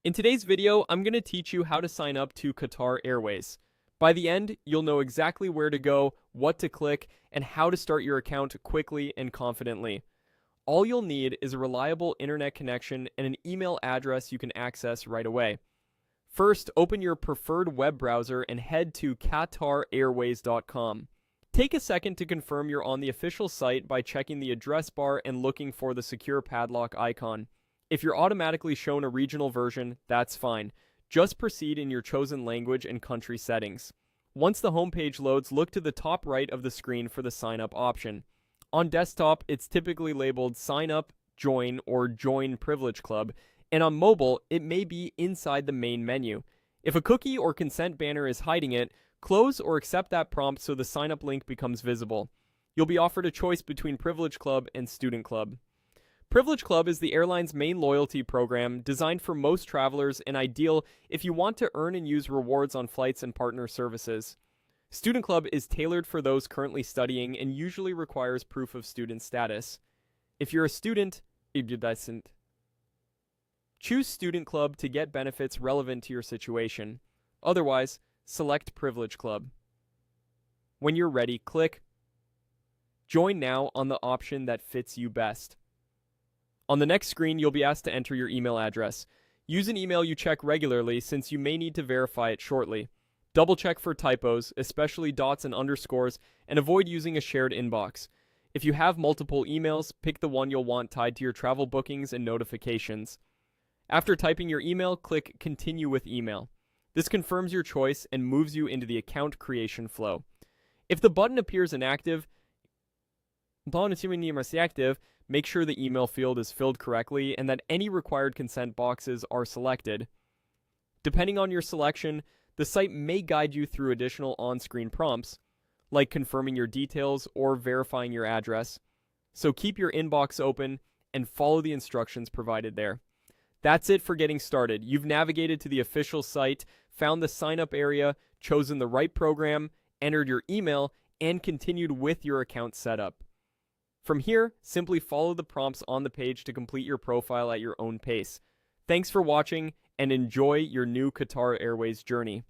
In today's video, I'm going to teach you how to sign up to Qatar Airways. By the end, you'll know exactly where to go, what to click, and how to start your account quickly and confidently. All you'll need is a reliable internet connection and an email address you can access right away. First, open your preferred web browser and head to QatarAirways.com. Take a second to confirm you're on the official site by checking the address bar and looking for the secure padlock icon. If you're automatically shown a regional version, that's fine. Just proceed in your chosen language and country settings. Once the homepage loads, look to the top right of the screen for the sign up option. On desktop, it's typically labeled Sign Up, Join, or Join Privilege Club, and on mobile, it may be inside the main menu. If a cookie or consent banner is hiding it, close or accept that prompt so the sign up link becomes visible. You'll be offered a choice between Privilege Club and Student Club. Privilege Club is the airline's main loyalty program designed for most travelers and ideal if you want to earn and use rewards on flights and partner services. Student Club is tailored for those currently studying and usually requires proof of student status. If you're a student, choose Student Club to get benefits relevant to your situation. Otherwise, select Privilege Club. When you're ready, click Join Now on the option that fits you best. On the next screen, you'll be asked to enter your email address. Use an email you check regularly since you may need to verify it shortly. Double check for typos, especially dots and underscores, and avoid using a shared inbox. If you have multiple emails, pick the one you'll want tied to your travel bookings and notifications. After typing your email, click Continue with Email. This confirms your choice and moves you into the account creation flow. If the button appears inactive, make sure the email field is filled correctly and that any required consent boxes are selected. Depending on your selection, the site may guide you through additional on-screen prompts, like confirming your details or verifying your address. So keep your inbox open and follow the instructions provided there. That's it for getting started. You've navigated to the official site, found the sign-up area, chosen the right program, entered your email, and continued with your account setup. From here, simply follow the prompts on the page to complete your profile at your own pace. Thanks for watching, and enjoy your new Qatar Airways journey.